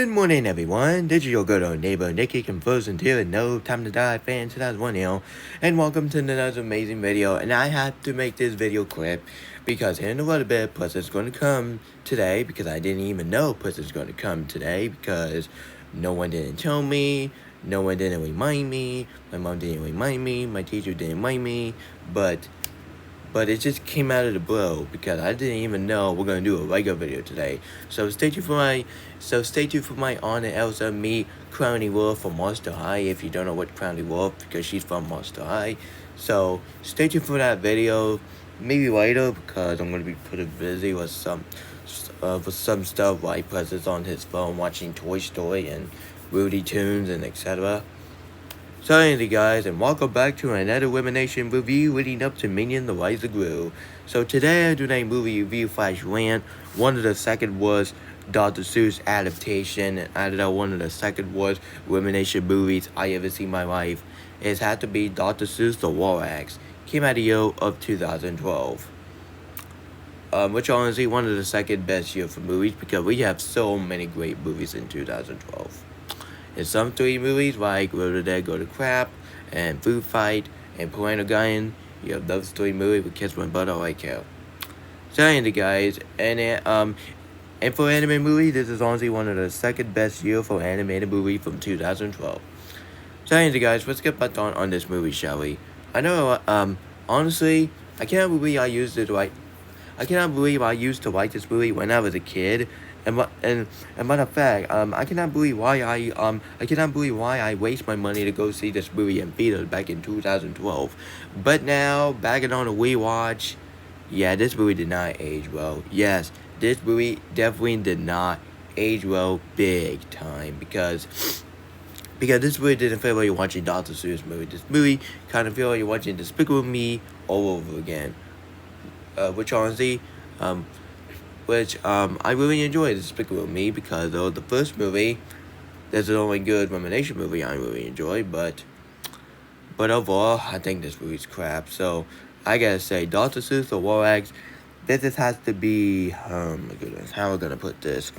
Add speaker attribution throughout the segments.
Speaker 1: Good morning, everyone. This is your good old neighbor, Nikki, composing here and No Time to Die fan 2001 here, and welcome to another amazing video. And I have to make this video quick because in a little bit, Puss is going to come today because I didn't even know Puss is going to come today because no one didn't tell me, no one didn't remind me, my mom didn't remind me, my teacher didn't remind me, but it just came out of the blue because I didn't even know we're gonna do a Lego video today. So stay tuned for my Aunt and Elsa meet Clowney Wolf from Monster High. If you don't know what Clowney Wolf, because she's from Monster High. So stay tuned for that video. Maybe later because I'm gonna be pretty busy with some stuff like President's on his phone watching Toy Story and Rudy Tunes and etc. So anyway guys, and welcome back to another Illumination review leading up to Minion the Rise of Gru. So today I do a movie review / rant. One of the second was Dr. Seuss adaptation, and I know one of the second was Illumination movies I ever seen in my life. It had to be Dr. Seuss the Lorax. Came out of the year of 2012. Which honestly one of the second best year for movies because we have so many great movies in 2012. In some 3 movies like Go to Dead, Go to Crap, and Food Fight, and Piranha Guyan, you have those 3 movies with Kiss My Butt, I like how. So anyway guys, and for anime movie, this is honestly one of the second best year for animated movie from 2012. So anyway guys, let's get back on this movie, shall we? I know, honestly, I cannot believe I used to like this movie when I was a kid. And matter of fact, I cannot believe why I waste my money to go see this movie in theater back in 2012. But now, back on a rewatch, yeah, this movie did not age well. Yes, this movie definitely did not age well big time because this movie didn't feel like you're watching Dr. Seuss movie. This movie kind of feel like you're watching Despicable Me all over again. Which honestly, I really enjoyed Despicable Me because though the first movie, that's the only good Illumination movie I really enjoyed, but overall, I think this movie's crap. So I gotta say, Dr. Seuss or Lorax, this just has to be, oh my goodness, how am I gonna put this?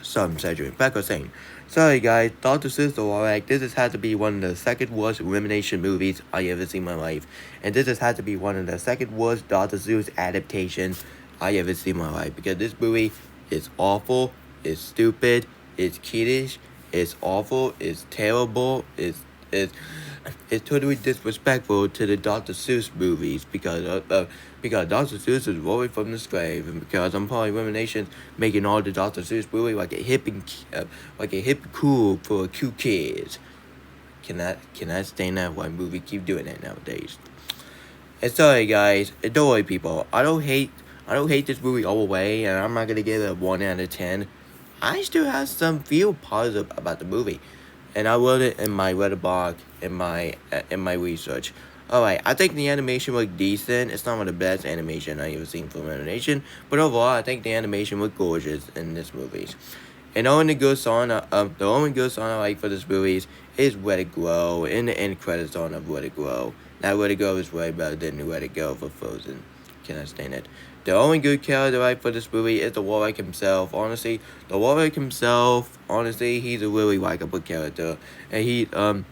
Speaker 1: Some exaggerating. Back was saying, sorry guys, Dr. Seuss or Lorax, this just had to be one of the second worst Illumination movies I ever seen in my life, and this just had to be one of the second worst Dr. Seuss adaptations I ever seen in my life because this movie is awful, it's stupid, it's kiddish, it's awful, it's terrible, it's totally disrespectful to the Dr. Seuss movies because Dr. Seuss is rolling from the grave, and because I'm probably Illumination making all the Dr. Seuss movie like a hip and cool for cute kids. Can I stand that one movie keep doing that nowadays? And sorry guys, don't worry people, I don't hate this movie all the way, and I'm not gonna give it a 1 out of 10. I still have some feel positive about the movie, and I wrote it in my letterbox in my research. Alright, I think the animation looked decent. It's not one of the best animation I ever seen from animation, but overall I think the animation looked gorgeous in this movie. And the only good song I like for this movie is Let It Grow, and the end credits song of Let It Grow. Now Let It Go is way better than Let It Go for Frozen. Can I stand it? The only good character I like for this movie is the Lorax himself. Honestly, the Lorax himself, he's a really likable character. And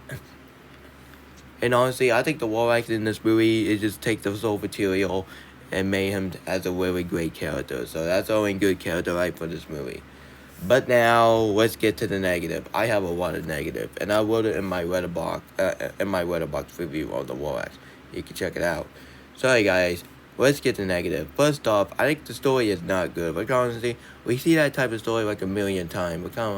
Speaker 1: and honestly, I think the Lorax in this movie, it just takes the soul material and made him as a really great character. So that's the only good character I like for this movie. But now, let's get to the negative. I have a lot of negative, and I wrote it in my letterbox review on the Lorax. You can check it out. Sorry guys. Let's get to negative. First off, I think the story is not good. But honestly, we see that type of story like a million times. But come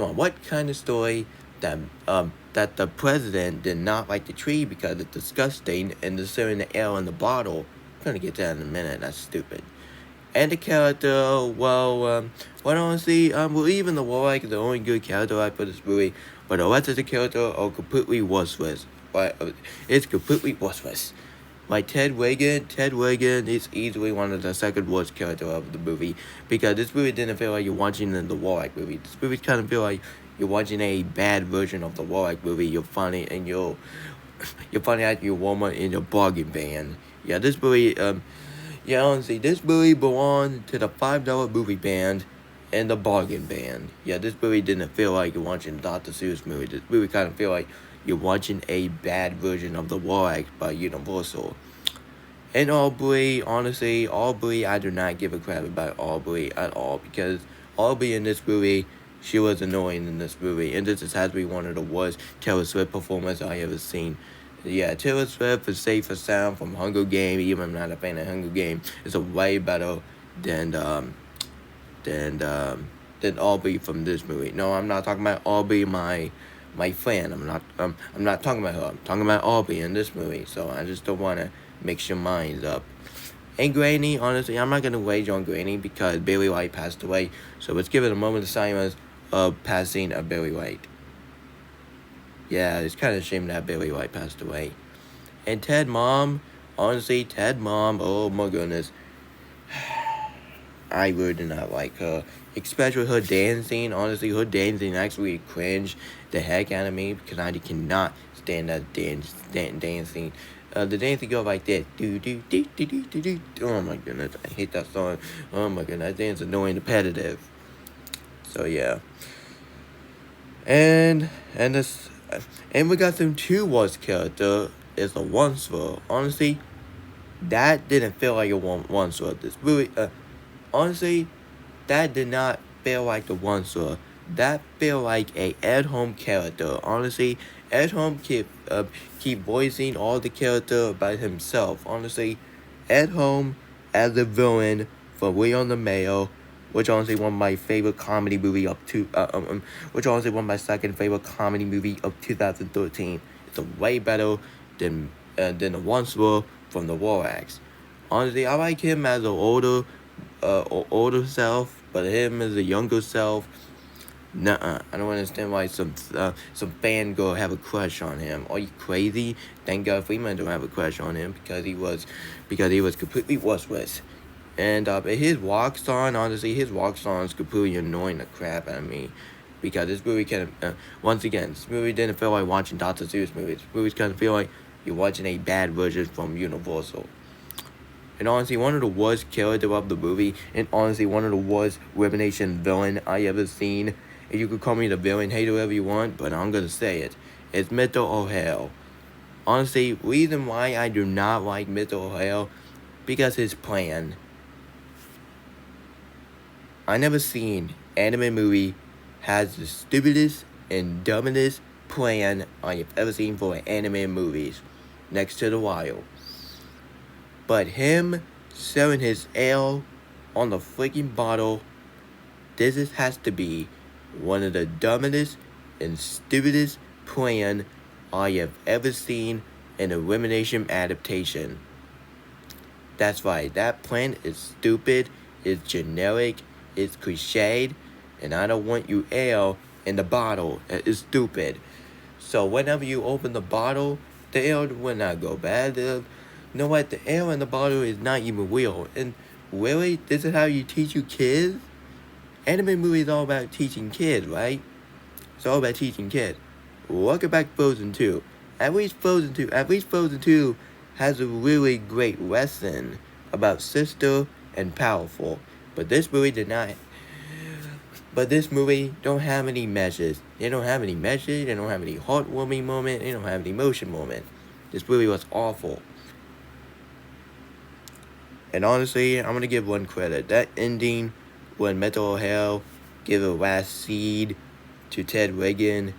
Speaker 1: on, what kind of story that the president did not like the tree because it's disgusting and the syrup in the air in the bottle? I'm gonna get to that in a minute. That's stupid. And the character, well honestly, even the Lorax is the only good character I put this movie, but the rest of the character are completely worthless. It's completely worthless. Like Ted Wiggin is easily one of the second worst character of the movie because this movie didn't feel like you're watching the Lorax movie. This movie kind of feel like you're watching a bad version of the Lorax movie. You're funny and you're funny at your Walmart in your bargain van. Yeah, this movie honestly, this movie belonged to the $5 movie band, and the bargain band. Yeah, this movie didn't feel like you're watching a Dr. Seuss movie. This movie kind of feel like you're watching a bad version of the Lorax by Universal. And Aubrey, honestly, Aubrey, I do not give a crap about Aubrey at all because Aubrey in this movie, she was annoying in this movie, and this has to be one of the worst Taylor Swift performances I ever seen. Yeah, Taylor Swift is Safe and Sound from Hunger Games. Even I'm not a fan of Hunger Games, it's a way better than than um, than Aubrey from this movie. No, I'm not talking about Aubrey, my friend. I'm not talking about her. I'm talking about Aubrey in this movie. So I just don't wanna mix your minds up. And Granny, honestly, I'm not gonna wage on Granny because Billy White passed away. So let's give it a moment of silence of passing of Billy White. Yeah, it's kind of a shame that Billy White passed away. And Ted Mom, honestly, Ted Mom, oh my goodness. I really did not like her. Especially her dancing. Honestly, her dancing actually cringed the heck out of me because I cannot stand that dancing. The dancing go like this. Do do do do do do do. Oh my goodness, I hate that song. Oh my goodness, that dance is annoying, repetitive. So yeah. And this and we got some two worst character is a once-for. Honestly, that didn't feel like a once-for. This movie, honestly, that did not feel like the once-for. That feel like a at-home character. Honestly, at-home keep voicing all the character by himself. Honestly, at home as a villain for We on the Mail, which honestly one of my favorite comedy movie which honestly one of my second favorite comedy movie of 2013. It's a way better than the once-for from the Lorax. Honestly, I like him as an older self, but him as a younger self, nuh-uh. I don't understand why some fangirl have a crush on him. Are you crazy? Thank God Freeman don't have a crush on him because he was completely worthless. And his walk song, honestly, his walk song is completely annoying the crap out of me. Because this movie once again, this movie didn't feel like watching Dr. Seuss movies. This movie kind of feel like you're watching a bad version from Universal. And honestly, one of the worst character of the movie, and honestly, one of the worst Illumination villain I ever seen. And you could call me the villain, hate whoever you want, but I'm gonna say it. It's Mr. O'Hare. Honestly, reason why I do not like Mr. O'Hare, because his plan. I never seen anime movie has the stupidest and dumbest plan I have ever seen for anime movies, next to The Wild. But him selling his ale on the freaking bottle, has to be one of the dumbest and stupidest plan I have ever seen in a Illumination adaptation. That's right, that plan is stupid, it's generic, it's cliched, and I don't want you ale in the bottle. It is stupid. So whenever you open the bottle, the ale will not go bad. You know what? The ale in the bottle is not even real. And really, this is how you teach your kids? Anime movie is all about teaching kids, right? It's all about teaching kids. Welcome back to Frozen 2. At least Frozen 2 has a really great lesson about sister and powerful. But this movie did not. But this movie don't have any messages. They don't have any message. They don't have any heartwarming moment. They don't have any emotion moment. This movie was awful. And honestly, I'm gonna give one credit. That ending when Metal O'Hare give a last seed to Ted Wiggin,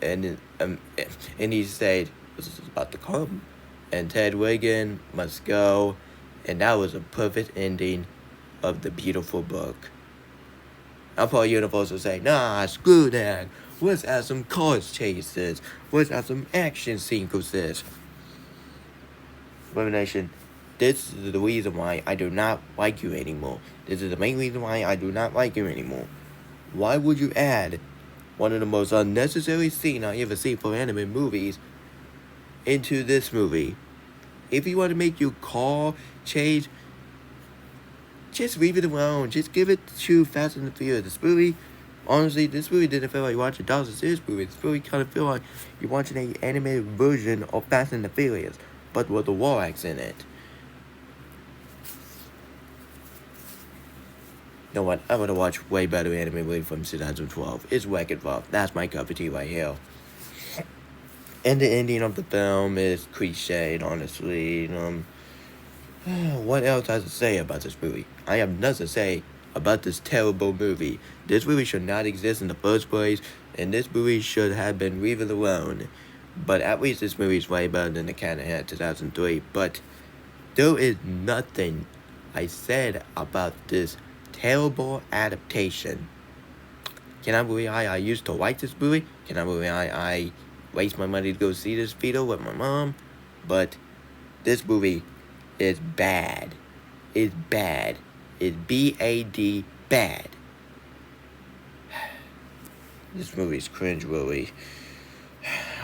Speaker 1: and he said, "This is about to come," and Ted Wiggin must go, and that was a perfect ending of the beautiful book. I'll probably Universal say, nah, screw that. Let's add some cars chases. Let's add some action sequences. Illumination, this is the reason why I do not like you anymore. This is the main reason why I do not like you anymore. Why would you add one of the most unnecessary scenes I ever see for anime movies into this movie? If you want to make your car chase, just leave it alone. Just give it to Fast and the Furious. This movie, honestly, this movie didn't feel like watching a Dr. Seuss movie. This movie kind of feel like you're watching an animated version of Fast and the Furious, but with the Lorax in it. know what? I would have watched way better anime movie from 2012. It's Wreck-It Ralph. That's my cup of tea right here. And the ending of the film is cliched, honestly. What else has to say about this movie? I have nothing to say about this terrible movie. This movie should not exist in the first place, and this movie should have been leave it alone. But at least this movie is way better than The Cat in the Hat 2003. But there is nothing I said about this terrible adaptation. Can I believe I used to like this movie? Can I believe I waste my money to go see this video with my mom? But this movie is bad. It's bad. It's B-A-D, bad. This movie is cringeworthy.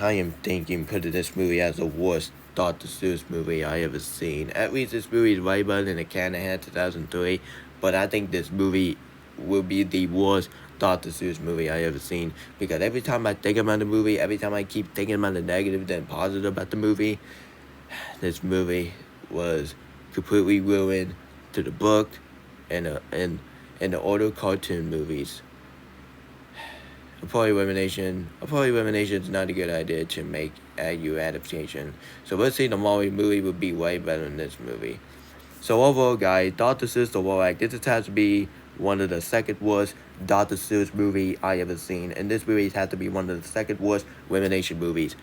Speaker 1: I am thinking putting this movie as the worst Dr. Seuss movie I ever seen. At least this movie is way better than The Cat in the Hat 2003. But I think this movie will be the worst Dr. Seuss movie I ever seen. Because every time I think about the movie, every time I keep thinking about the negative than positive about the movie, this movie was completely ruined to the book and the older cartoon movies. Elimination is not a good idea to make a new adaptation. So let's see, the Molly movie would be way better than this movie. So overall, guys, Dr. Seuss the Lorax, this has to be one of the second worst Dr. Seuss movie I ever seen. And this movie has to be one of the second worst Elimination movies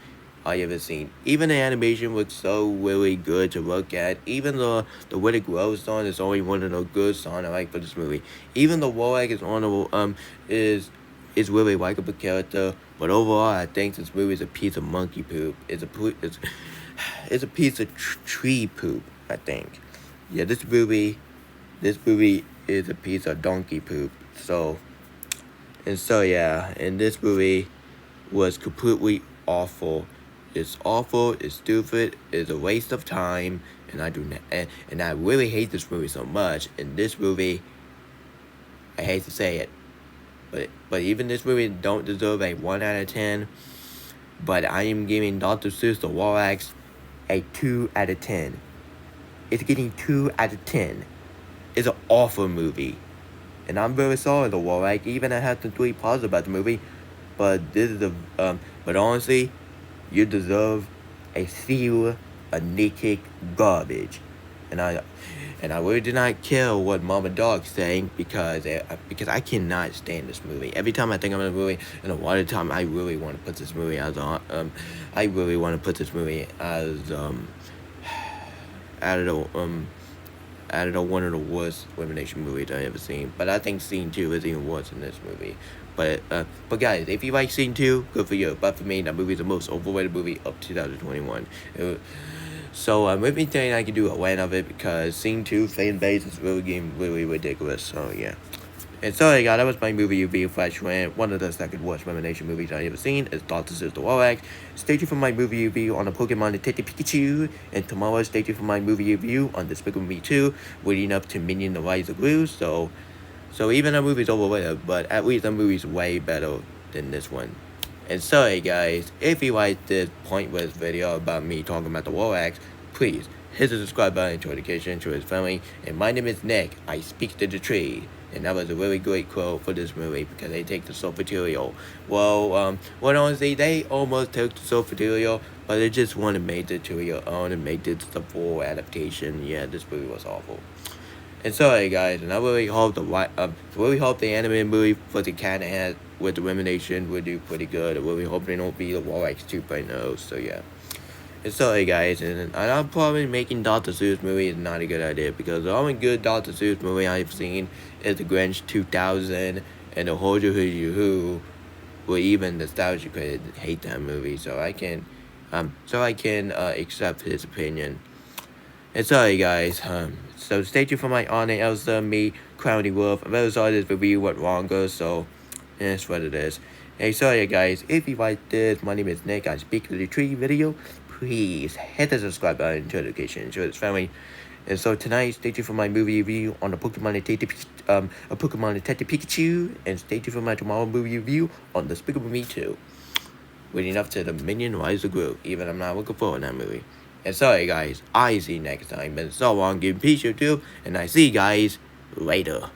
Speaker 1: I ever seen. Even the animation looks so really good to look at. Even the Way It Grows song is only one of the good songs I like for this movie. Even the Lorax is on is really likable character, but overall I think this movie is a piece of monkey poop. It's a piece of tree poop, I think. Yeah, this movie is a piece of donkey poop. So yeah, and this movie was completely awful. It's awful, it's stupid, it's a waste of time, and I really hate this movie so much. And this movie, I hate to say it, but even this movie don't deserve a 1 out of 10. But I am giving Dr. Seuss the Lorax a 2 out of 10. It's getting 2 out of 10. It's an awful movie. And I'm very sorry, the Lorax. Even I have to tweet positive about the movie. But this is but honestly, you deserve a seal of naked garbage. And I really did not care what Mama Dog's saying because I cannot stand this movie. Every time I think about the movie, and a lot of time I really want to put this movie as out of one of the worst Elimination movies I ever seen. But I think Scene 2 is even worse than this movie. But guys, if you like Scene 2, good for you. But for me, that movie is the most overrated movie of 2021. So with me saying I can do a rant of it because Scene 2 fan base is really getting really ridiculous. So yeah. And sorry guys, that was my movie review flash rant. One of the second worst Elimination movies I ever seen is Dr. Seuss the Lorax. Stay tuned for my movie review on the Pokémon Detective Pikachu. And tomorrow stay tuned for my movie review on Despicable Me 2, leading up to Minion the Rise of Gru. So even that movie's overrated, but at least that movie's way better than this one. And sorry guys, if you like this pointless video about me talking about the Lorax, please hit the subscribe button to education to his family. And my name is Nick, I speak to the tree. And that was a really great quote for this movie because they take the source material. Well, honestly, they almost took the source material, but they just want to make it to your own and make this the full adaptation. Yeah, this movie was awful. And sorry guys, and I really hope the anime movie for the Cat in the Hat with the Elimination will do pretty good. I really hope they don't be the Lorax 2.0. So yeah. And sorry guys, and I'm probably making Dr. Seuss movie is not a good idea because the only good Dr. Seuss movie I've seen is The Grinch 2000 and The Hojo Who, or even Nostalgia Critic hate that movie. So I can accept his opinion. And sorry guys, so stay tuned for my on and Elsa, me, Clowney Wolf. I'm very sorry this review went longer, so that's what it is. Hey, sorry guys, if you like this, my name is Nick, I speak to the tree video. Please hit the subscribe button to education, to his family. And so tonight, stay tuned for my movie review on the Pokémon Detective Pikachu, and stay tuned for my tomorrow movie review on Despicable Me 2. Leading up to the Minion Rise of Gru, even I'm not looking forward to that movie. And sorry guys, I see you next time. Been so long, give peace YouTube, and I see you guys later.